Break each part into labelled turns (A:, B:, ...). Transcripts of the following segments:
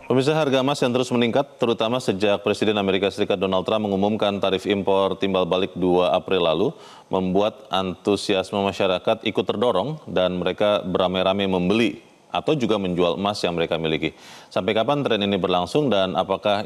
A: Pemirsa, harga emas yang terus meningkat, terutama sejak Presiden Amerika Serikat Donald Trump mengumumkan tarif impor timbal balik 2 April lalu, membuat antusiasme masyarakat ikut terdorong dan mereka beramai-ramai membeli atau juga menjual emas yang mereka miliki. Sampai kapan tren ini berlangsung dan apakah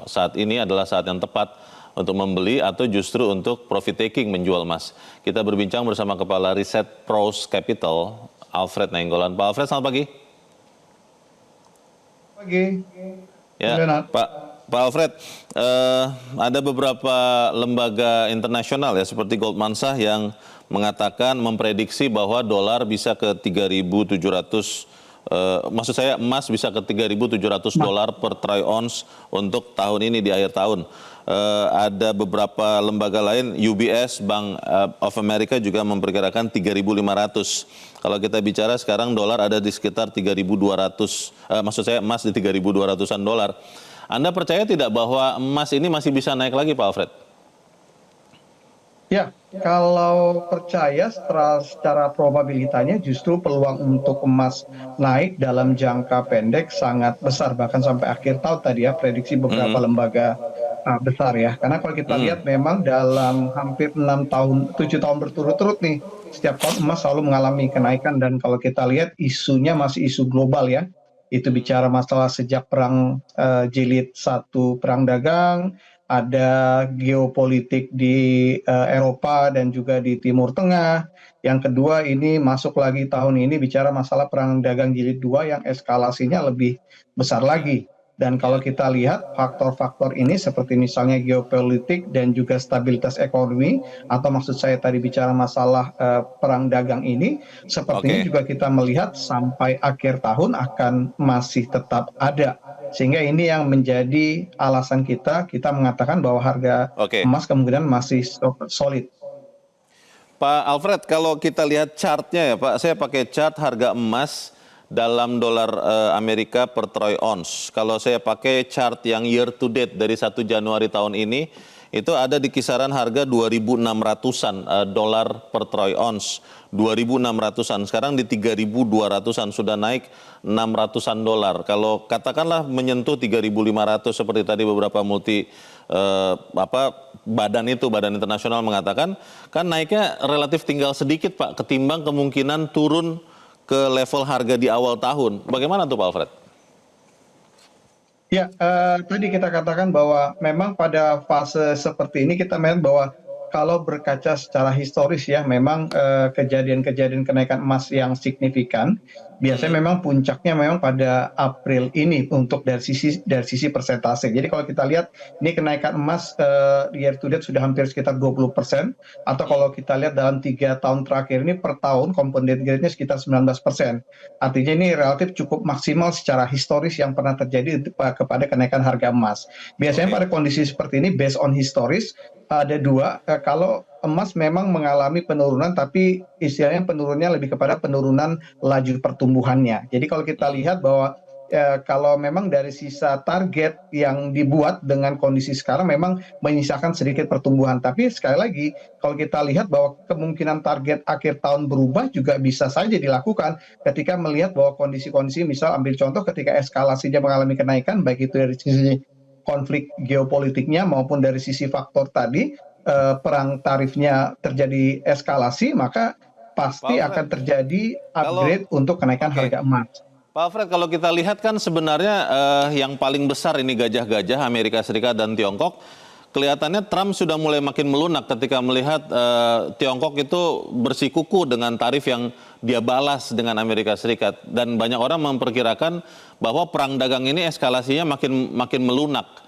A: saat ini adalah saat yang tepat untuk membeli atau justru untuk profit taking menjual emas? Kita berbincang bersama Kepala Riset Pros Capital, Alfred Nainggolan. Pak Alfred, selamat pagi.
B: Pagi.
A: Ya, Pak Alfred, ada beberapa lembaga internasional ya seperti Goldman Sachs yang mengatakan memprediksi bahwa dolar bisa ke 3.700, maksud saya emas bisa ke 3.700 dolar per troy ounce untuk tahun ini di akhir tahun. Ada beberapa lembaga lain, UBS, Bank of America juga memperkirakan 3.500. Kalau kita bicara sekarang dolar ada di sekitar 3.200, maksud saya emas di 3.200-an dolar. Anda percaya tidak bahwa emas ini masih bisa naik lagi, Pak Alfred?
B: Ya, kalau percaya secara probabilitasnya justru peluang untuk emas naik dalam jangka pendek sangat besar, bahkan sampai akhir tahun tadi ya, prediksi beberapa lembaga besar ya. Karena kalau kita lihat memang dalam hampir 7 tahun berturut-turut nih, setiap tahun emas selalu mengalami kenaikan, dan kalau kita lihat isunya masih isu global ya. Itu bicara masalah sejak perang jilid 1, perang dagang, ada geopolitik di Eropa dan juga di Timur Tengah. Yang kedua, ini masuk lagi tahun ini bicara masalah perang dagang jilid 2 yang eskalasinya lebih besar lagi. Dan kalau kita lihat faktor-faktor ini seperti misalnya geopolitik dan juga stabilitas ekonomi, atau maksud saya tadi bicara masalah perang dagang ini, sepertinya juga kita melihat sampai akhir tahun akan masih tetap ada. Sehingga ini yang menjadi alasan kita mengatakan bahwa harga emas kemungkinan masih solid.
A: Pak Alfred, kalau kita lihat chartnya ya Pak, saya pakai chart harga emas dalam dolar Amerika per troy ounce. Kalau saya pakai chart yang year to date dari 1 Januari tahun ini, itu ada di kisaran harga 2.600-an dolar per troy ounce. 2.600-an, sekarang di 3.200-an, sudah naik 600-an dolar. Kalau katakanlah menyentuh 3.500 seperti tadi beberapa badan internasional mengatakan, kan naiknya relatif tinggal sedikit Pak, ketimbang kemungkinan turun ke level harga di awal tahun. Bagaimana tuh Pak Alfred?
B: Ya, tadi kita katakan bahwa memang pada fase seperti ini kita melihat bahwa kalau berkaca secara historis ya, memang kejadian-kejadian kenaikan emas yang signifikan biasanya memang puncaknya memang pada April ini untuk dari sisi persentase. Jadi kalau kita lihat ini kenaikan emas year to date sudah hampir sekitar 20%, atau kalau kita lihat dalam 3 tahun terakhir ini per tahun compounded grade-nya sekitar 19%. Artinya ini relatif cukup maksimal secara historis yang pernah terjadi kepada kenaikan harga emas. Biasanya pada kondisi seperti ini based on historis ada dua, kalau emas memang mengalami penurunan, tapi istilahnya penurunannya lebih kepada penurunan laju pertumbuhannya. Jadi kalau kita lihat bahwa kalau memang dari sisa target yang dibuat dengan kondisi sekarang memang menyisakan sedikit pertumbuhan. Tapi sekali lagi, kalau kita lihat bahwa kemungkinan target akhir tahun berubah juga bisa saja dilakukan ketika melihat bahwa kondisi-kondisi, misal ambil contoh ketika eskalasinya mengalami kenaikan, baik itu dari sisi konflik geopolitiknya maupun dari sisi faktor tadi perang tarifnya terjadi eskalasi, maka pasti akan terjadi upgrade untuk kenaikan harga emas.
A: Pak Alfred, kalau kita lihat kan sebenarnya yang paling besar ini gajah-gajah Amerika Serikat dan Tiongkok, kelihatannya Trump sudah mulai makin melunak ketika melihat Tiongkok itu bersikukuh dengan tarif yang dia balas dengan Amerika Serikat. Dan banyak orang memperkirakan bahwa perang dagang ini eskalasinya makin melunak.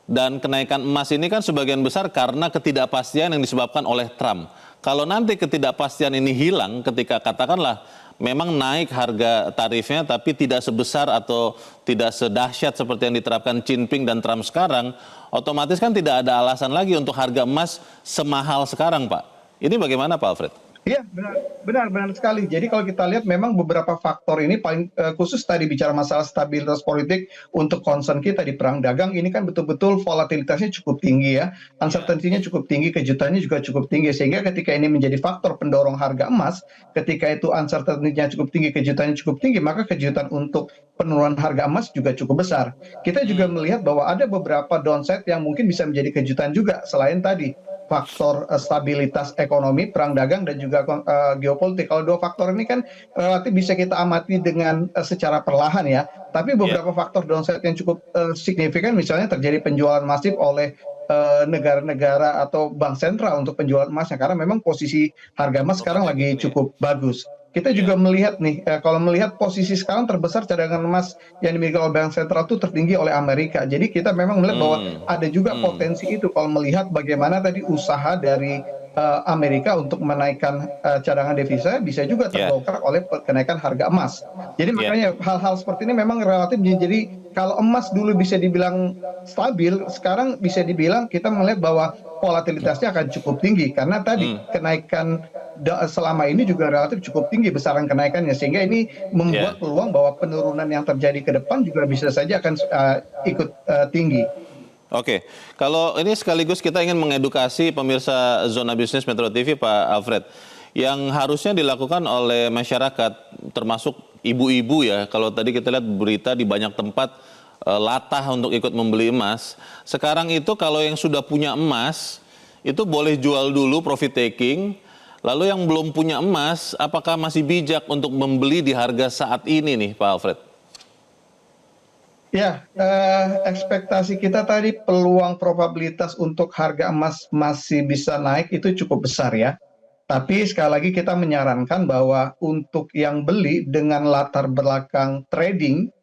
A: Dan kenaikan emas ini kan sebagian besar karena ketidakpastian yang disebabkan oleh Trump. Kalau nanti ketidakpastian ini hilang ketika katakanlah memang naik harga tarifnya tapi tidak sebesar atau tidak sedahsyat seperti yang diterapkan Jinping dan Trump sekarang, otomatis kan tidak ada alasan lagi untuk harga emas semahal sekarang Pak. Ini bagaimana Pak Alfred?
B: Iya, benar, benar, benar sekali. Jadi kalau kita lihat memang beberapa faktor ini paling khusus tadi bicara masalah stabilitas politik untuk concern kita di perang dagang ini kan betul-betul volatilitasnya cukup tinggi ya,
A: Ya,
B: uncertainty-nya cukup tinggi, kejutannya juga cukup tinggi sehingga ketika ini menjadi faktor pendorong harga emas, ketika itu uncertainty-nya cukup tinggi, kejutannya cukup tinggi, maka kejutan untuk penurunan harga emas juga cukup besar. Kita juga
A: hmm,
B: melihat bahwa ada beberapa downside yang mungkin bisa menjadi kejutan juga selain tadi faktor stabilitas ekonomi, perang dagang, dan juga geopolitik. Kalau dua faktor ini kan relatif bisa kita amati dengan secara perlahan ya. Tapi
A: ya,
B: beberapa faktor downside yang cukup signifikan, misalnya terjadi penjualan masif oleh negara-negara atau bank sentral untuk penjualan emasnya, karena memang posisi harga emas sekarang
A: overtaking
B: lagi
A: ini ya.
B: cukup bagus. Kita juga
A: Ya,
B: melihat nih, kalau melihat posisi sekarang terbesar cadangan emas yang dimiliki oleh bank sentral itu tertinggi oleh Amerika. Jadi kita memang melihat bahwa
A: hmm,
B: ada juga
A: hmm,
B: potensi itu kalau melihat bagaimana tadi usaha dari Amerika untuk menaikkan cadangan devisa bisa juga
A: ya,
B: terdongkrak oleh kenaikan harga emas. Jadi
A: ya,
B: makanya hal-hal seperti ini memang relatif jadi kalau emas dulu bisa dibilang stabil, sekarang bisa dibilang kita melihat bahwa volatilitasnya akan cukup tinggi karena tadi
A: hmm,
B: kenaikan selama ini juga relatif cukup tinggi besaran kenaikannya sehingga ini
A: ya.
B: membuat peluang bahwa penurunan yang terjadi ke depan juga bisa saja akan ikut tinggi.
A: Oke, kalau ini sekaligus kita ingin mengedukasi pemirsa Zona Bisnis Metro TV, Pak Alfred, yang harusnya dilakukan oleh masyarakat, termasuk ibu-ibu ya. Kalau tadi kita lihat berita di banyak tempat latah untuk ikut membeli emas. Sekarang itu kalau yang sudah punya emas, itu boleh jual dulu profit taking. Lalu yang belum punya emas, apakah masih bijak untuk membeli di harga saat ini nih, Pak Alfred?
B: Ya, ekspektasi kita tadi peluang probabilitas untuk harga emas masih bisa naik itu cukup besar ya. Tapi sekali lagi kita menyarankan bahwa untuk yang beli dengan latar belakang trading,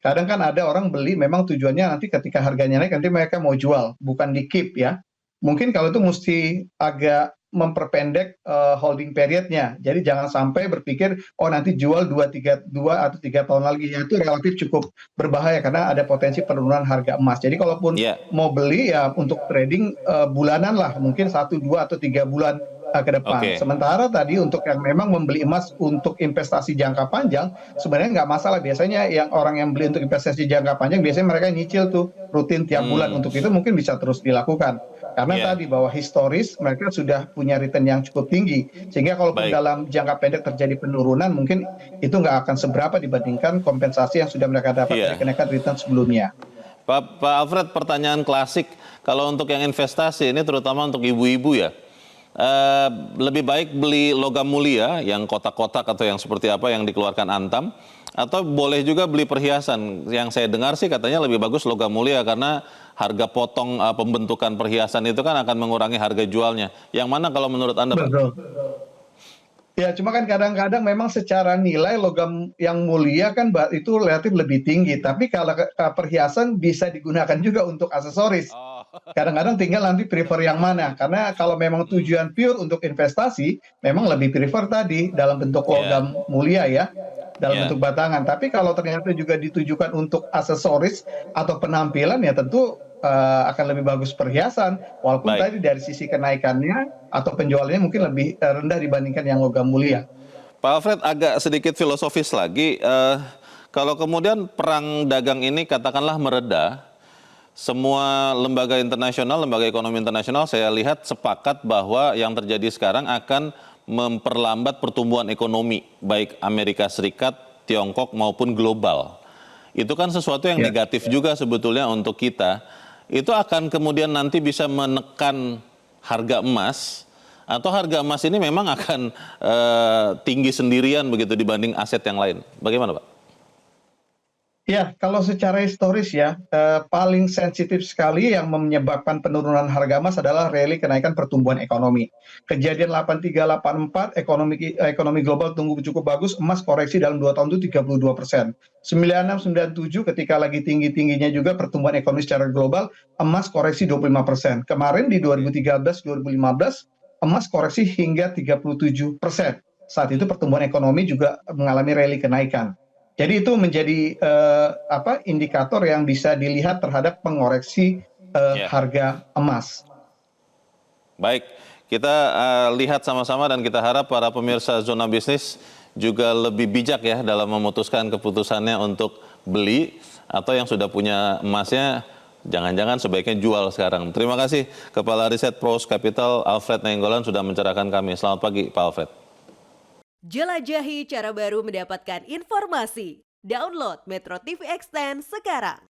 B: kadang kan ada orang beli memang tujuannya nanti ketika harganya naik nanti mereka mau jual, bukan di keep ya. Mungkin kalau itu mesti agak memperpendek holding periodnya. Jadi jangan sampai berpikir oh nanti jual 2 atau 3 tahun lagi. Ya, itu relatif cukup berbahaya karena ada potensi penurunan harga emas. Jadi kalaupun
A: Ya,
B: mau beli ya untuk trading bulanan lah, mungkin 1, 2 atau 3 bulan ke depan.
A: oke.
B: Sementara tadi untuk yang memang membeli emas untuk investasi jangka panjang, sebenarnya nggak masalah. Biasanya yang orang yang beli untuk investasi jangka panjang, biasanya mereka nyicil tuh rutin tiap bulan.
A: Hmm,
B: Untuk itu mungkin bisa terus dilakukan. Karena
A: ya,
B: tadi bahwa historis mereka sudah punya return yang cukup tinggi. Sehingga kalaupun
A: baik.
B: dalam jangka pendek terjadi penurunan, mungkin itu nggak akan seberapa dibandingkan kompensasi yang sudah mereka dapat dari
A: Iya.
B: kenaikan return sebelumnya.
A: Pak Alfred, pertanyaan klasik, kalau untuk yang investasi ini terutama untuk ibu-ibu ya, lebih baik beli logam mulia yang kotak-kotak atau yang seperti apa yang dikeluarkan Antam, atau boleh juga beli perhiasan. Yang saya dengar sih katanya lebih bagus logam mulia karena harga potong pembentukan perhiasan itu kan akan mengurangi harga jualnya. Yang mana kalau menurut Anda, Pak?
B: Betul. Ya, cuma kan kadang-kadang memang secara nilai logam yang mulia kan itu relatif lebih tinggi. Tapi kalau perhiasan bisa digunakan juga untuk aksesoris.
A: Oh,
B: Kadang-kadang tinggal nanti prefer yang mana. Karena kalau memang
A: hmm,
B: tujuan pure untuk investasi, memang lebih prefer tadi dalam bentuk
A: ya,
B: logam mulia ya, dalam
A: ya,
B: bentuk batangan. Tapi kalau ternyata juga ditujukan untuk aksesoris atau penampilan, ya tentu akan lebih bagus perhiasan. Walaupun
A: baik.
B: tadi dari sisi kenaikannya atau penjualannya mungkin lebih rendah dibandingkan yang logam mulia.
A: Pak Alfred agak sedikit filosofis lagi. Kalau kemudian perang dagang ini katakanlah mereda, semua lembaga internasional, lembaga ekonomi internasional saya lihat sepakat bahwa yang terjadi sekarang akan memperlambat pertumbuhan ekonomi, baik Amerika Serikat, Tiongkok maupun global. Itu kan sesuatu yang
B: Ya.
A: negatif juga sebetulnya untuk kita. Itu akan kemudian nanti bisa menekan harga emas, atau harga emas ini memang akan tinggi sendirian begitu dibanding aset yang lain. Bagaimana, Pak?
B: Ya, kalau secara historis ya, paling sensitif sekali yang menyebabkan penurunan harga emas adalah rally kenaikan pertumbuhan ekonomi. Kejadian 83, 84, ekonomi global tumbuh cukup bagus, emas koreksi dalam 2 tahun itu 32%. 96, 97 ketika lagi tinggi-tingginya juga pertumbuhan ekonomi secara global, emas koreksi 25%. Kemarin di 2013, 2015, emas koreksi hingga 37%. Saat itu pertumbuhan ekonomi juga mengalami rally kenaikan. Jadi itu menjadi indikator yang bisa dilihat terhadap pengoreksi
A: Ya,
B: harga emas.
A: baik. Kita lihat sama-sama dan kita harap para pemirsa Zona Bisnis juga lebih bijak ya dalam memutuskan keputusannya untuk beli, atau yang sudah punya emasnya jangan-jangan sebaiknya jual sekarang. Terima kasih Kepala Riset Pros Capital Alfred Nainggolan sudah mencerahkan kami. Selamat pagi Pak Alfred.
C: Jelajahi cara baru mendapatkan informasi. Download Metro TV Extend sekarang.